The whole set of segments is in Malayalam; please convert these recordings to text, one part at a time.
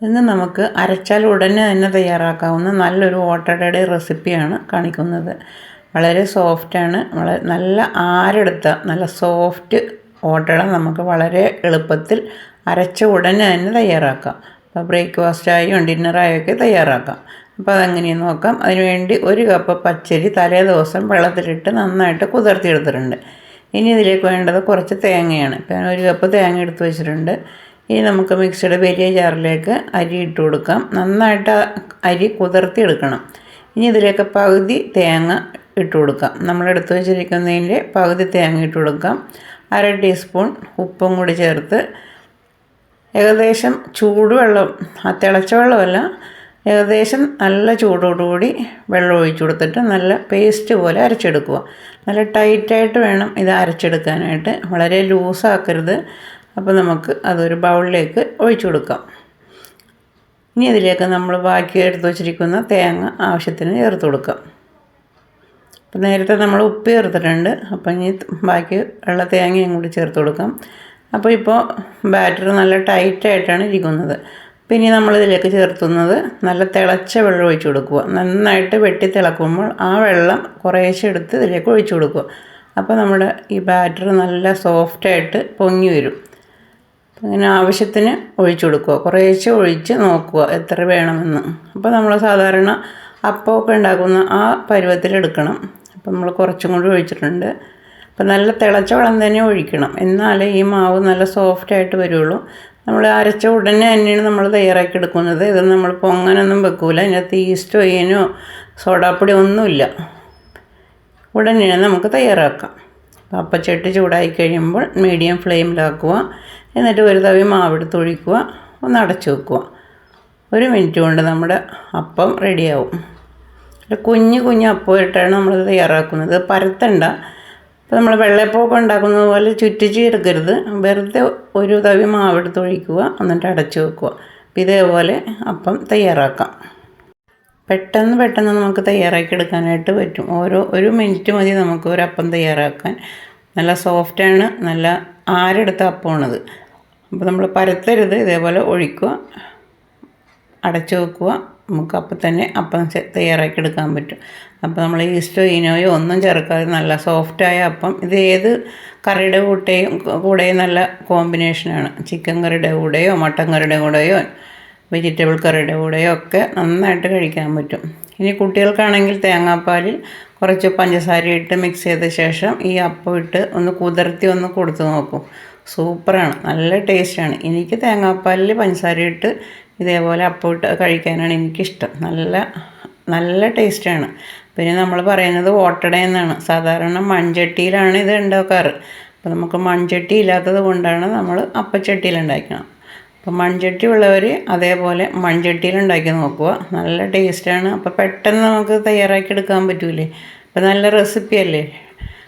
ഇന്ന് നമുക്ക് അരച്ചാൽ ഉടനെ തന്നെ തയ്യാറാക്കാവുന്ന നല്ലൊരു ഓട്ടടയുടെ റെസിപ്പിയാണ് കാണിക്കുന്നത്. വളരെ സോഫ്റ്റാണ്. നല്ല ആരെടുത്ത നല്ല സോഫ്റ്റ് ഓട്ടട നമുക്ക് വളരെ എളുപ്പത്തിൽ അരച്ച ഉടനെ തന്നെ തയ്യാറാക്കാം. അപ്പോൾ ബ്രേക്ക്ഫാസ്റ്റായും ഡിന്നറായൊക്കെ തയ്യാറാക്കാം. അപ്പോൾ അതെങ്ങനെയെന്ന് നോക്കാം. അതിനുവേണ്ടി 1 കപ്പ് പച്ചരി തലേ ദിവസം വെള്ളത്തിലിട്ട് നന്നായിട്ട് കുതിർത്തിയെടുത്തിട്ടുണ്ട്. ഇനി ഇതിലേക്ക് വേണ്ടത് കുറച്ച് തേങ്ങയാണ്. ഇപ്പോൾ ഞാൻ 1 കപ്പ് തേങ്ങ എടുത്ത് വെച്ചിട്ടുണ്ട്. ഇനി നമുക്ക് മിക്സിയുടെ വലിയ ജാറിലേക്ക് അരി ഇട്ട് കൊടുക്കാം. നന്നായിട്ട് അരി കുതിർത്തിയെടുക്കണം. ഇനി ഇതിലേക്ക് പകുതി തേങ്ങ ഇട്ട് കൊടുക്കാം. നമ്മളെടുത്ത് വെച്ചിരിക്കുന്നതിൻ്റെ പകുതി തേങ്ങ ഇട്ട് കൊടുക്കാം. 1/2 ടീസ്പൂൺ ഉപ്പും കൂടി ചേർത്ത് ഏകദേശം ചൂടുവെള്ളം, തിളച്ച വെള്ളമല്ല, ഏകദേശം നല്ല ചൂടോടുകൂടി വെള്ളം ഒഴിച്ചു കൊടുത്തിട്ട് നല്ല പേസ്റ്റ് പോലെ അരച്ചെടുക്കുക. നല്ല ടൈറ്റായിട്ട് വേണം ഇത് അരച്ചെടുക്കാനായിട്ട്, വളരെ ലൂസാക്കരുത്. അപ്പോൾ നമുക്ക് അതൊരു ബൗളിലേക്ക് ഒഴിച്ചു കൊടുക്കാം. ഇനി ഇതിലേക്ക് നമ്മൾ ബാക്കി എടുത്ത് വച്ചിരിക്കുന്ന തേങ്ങ ആവശ്യത്തിന് ചേർത്ത് കൊടുക്കാം. അപ്പോൾ നേരത്തെ നമ്മൾ ഉപ്പ് ചേർത്തിട്ടുണ്ട്. അപ്പോൾ ഇനി ബാക്കി ഉള്ള തേങ്ങയും കൂടി ചേർത്ത് കൊടുക്കാം. അപ്പോൾ ഇപ്പോൾ ബാറ്റർ നല്ല ടൈറ്റായിട്ടാണ് ഇരിക്കുന്നത്. പിന്നെ നമ്മളിതിലേക്ക് ചേർത്തുന്നത് നല്ല തിളച്ച വെള്ളം ഒഴിച്ചു കൊടുക്കുക. നന്നായിട്ട് വെട്ടി തിളക്കുമ്പോൾ ആ വെള്ളം കുറേശ്ശെ എടുത്ത് ഇതിലേക്ക് ഒഴിച്ചു കൊടുക്കുക. അപ്പോൾ നമ്മുടെ ഈ ബാറ്റർ നല്ല സോഫ്റ്റായിട്ട് പൊങ്ങി വരും. അങ്ങനെ ആവശ്യത്തിന് ഒഴിച്ചു കൊടുക്കുക. കുറേശ്ശെ ഒഴിച്ച് നോക്കുക എത്ര വേണമെന്ന്. അപ്പോൾ നമ്മൾ സാധാരണ അപ്പമൊക്കെ ഉണ്ടാക്കുന്ന ആ പരുവത്തിലെടുക്കണം. അപ്പോൾ നമ്മൾ കുറച്ചും കൂടി ഒഴിച്ചിട്ടുണ്ട്. അപ്പോൾ നല്ല തിളച്ച വെള്ളം തന്നെ ഒഴിക്കണം, എന്നാലേ ഈ മാവ് നല്ല സോഫ്റ്റായിട്ട് വരുള്ളൂ. നമ്മൾ അരച്ച ഉടനെ തന്നെയാണ് നമ്മൾ തയ്യാറാക്കി എടുക്കുന്നത്. ഇത് നമ്മൾ പൊങ്ങാനൊന്നും വെക്കൂല. അതിനകത്ത് ഈസ്റ്റോ ഈനോ സോഡാപ്പൊടി ഒന്നുമില്ല. ഉടനെ നമുക്ക് തയ്യാറാക്കാം. അപ്പച്ചട്ടി ചൂടായി കഴിയുമ്പോൾ മീഡിയം ഫ്ലെയിമിലാക്കുക. എന്നിട്ട് ഒരു തവി മാവെടുത്ത് ഒഴിക്കുക. ഒന്ന് അടച്ചു വെക്കുക. 1 മിനിറ്റ് കൊണ്ട് നമ്മുടെ അപ്പം റെഡിയാവും. കുഞ്ഞു കുഞ്ഞു അപ്പം ഇട്ടാണ് നമ്മൾ തയ്യാറാക്കുന്നത്. പരത്തണ്ട. അപ്പോൾ നമ്മൾ വെള്ളയപ്പമൊക്കെ ഉണ്ടാക്കുന്നത് പോലെ ചുറ്റിച്ച് എടുക്കരുത്. വെറുതെ ഒരു തവി മാവെടുത്ത് ഒഴിക്കുക, എന്നിട്ട് അടച്ചു വെക്കുക. അപ്പോൾ ഇതേപോലെ അപ്പം തയ്യാറാക്കാം. പെട്ടെന്ന് നമുക്ക് തയ്യാറാക്കി എടുക്കാനായിട്ട് പറ്റും. 1 മിനിറ്റ് മതി നമുക്ക് ഒരു അപ്പം തയ്യാറാക്കാൻ. നല്ല സോഫ്റ്റാണ്, നല്ല ആരെടുത്ത അപ്പമാണിത്. അപ്പോൾ നമ്മൾ പരത്തരുത്. ഇതേപോലെ ഒഴിക്കുക, അടച്ചു വെക്കുക. നമുക്ക് അപ്പം തന്നെ അപ്പം തയ്യാറാക്കി എടുക്കാൻ പറ്റും. അപ്പോൾ നമ്മൾ ഈസ്റ്റോ ഈനോയോ ഒന്നും ചേർക്കാതെ നല്ല സോഫ്റ്റായ അപ്പം. ഇത് ഏത് കറിയുടെ കൂടെയും നല്ല കോമ്പിനേഷനാണ്. ചിക്കൻ കറിയുടെ കൂടെയോ മട്ടൻ കറിയുടെ കൂടെയോ വെജിറ്റബിൾ കറിയുടെ കൂടെയോ ഒക്കെ നന്നായിട്ട് കഴിക്കാൻ പറ്റും. ഇനി കുട്ടികൾക്കാണെങ്കിൽ തേങ്ങാപ്പാലിൽ കുറച്ച് പഞ്ചസാര ഇട്ട് മിക്സ് ചെയ്ത ശേഷം ഈ അപ്പം ഇട്ട് ഒന്ന് കുതിർത്തി ഒന്ന് കൊടുത്ത് നോക്കും. സൂപ്പറാണ്, നല്ല ടേസ്റ്റാണ്. എനിക്ക് തേങ്ങാപ്പാലിൽ പഞ്ചസാര ഇട്ട് ഇതേപോലെ അപ്പം ഇട്ട് കഴിക്കാനാണ് എനിക്കിഷ്ടം. നല്ല ടേസ്റ്റാണ്. പിന്നെ നമ്മൾ പറയുന്നത് ഓട്ടട എന്നാണ്. സാധാരണ മൺചട്ടിയിലാണ് ഇത് ഉണ്ടാക്കാറ്. അപ്പോൾ നമുക്ക് മൺചട്ടി ഇല്ലാത്തത് കൊണ്ടാണ് നമ്മൾ അപ്പച്ചട്ടിയിൽ ഉണ്ടാക്കണം. അപ്പോൾ മൺചട്ടി ഉള്ളവർ അതേപോലെ മൺചട്ടിയിൽ ഉണ്ടാക്കി നോക്കുക. നല്ല ടേസ്റ്റാണ്. അപ്പോൾ പെട്ടെന്ന് നമുക്ക് തയ്യാറാക്കി എടുക്കാൻ പറ്റൂലേ. അപ്പോൾ നല്ല റെസിപ്പിയല്ലേ.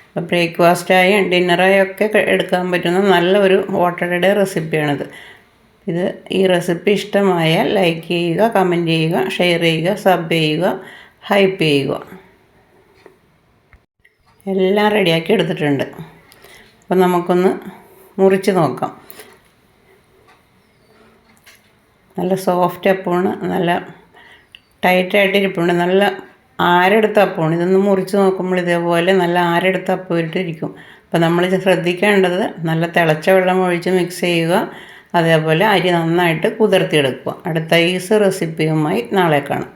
അപ്പോൾ ബ്രേക്ക്ഫാസ്റ്റായും ഡിന്നറായും ഒക്കെ എടുക്കാൻ പറ്റുന്ന നല്ലൊരു ഓട്ടടയുടെ റെസിപ്പിയാണിത്. ഈ റെസിപ്പി ഇഷ്ടമായാൽ ലൈക്ക് ചെയ്യുക, കമൻറ്റ് ചെയ്യുക, ഷെയർ ചെയ്യുക, സബ് ചെയ്യുക, ഹൈപ്പ് ചെയ്യുക. എല്ലാം റെഡിയാക്കി എടുത്തിട്ടുണ്ട്. അപ്പോൾ നമുക്കൊന്ന് മുറിച്ച് നോക്കാം. നല്ല സോഫ്റ്റ് അപ്പമാണ്, നല്ല ടൈറ്റായിട്ട് ഇരിപ്പുണ്ട്, നല്ല ആരെടുത്ത അപ്പമാണ്. ഇതൊന്ന് മുറിച്ച് നോക്കുമ്പോൾ ഇതേപോലെ നല്ല ആരെടുത്ത അപ്പം ഇട്ടിരിക്കും. അപ്പോൾ നമ്മൾ ശ്രദ്ധിക്കേണ്ടത് നല്ല തിളച്ച വെള്ളം ഒഴിച്ച് മിക്സ് ചെയ്യുക. അതേപോലെ അരി നന്നായിട്ട് കുതിർത്തിയെടുക്കുക. അടുത്ത ഈസി റെസിപ്പിയുമായി നാളെ കാണാം.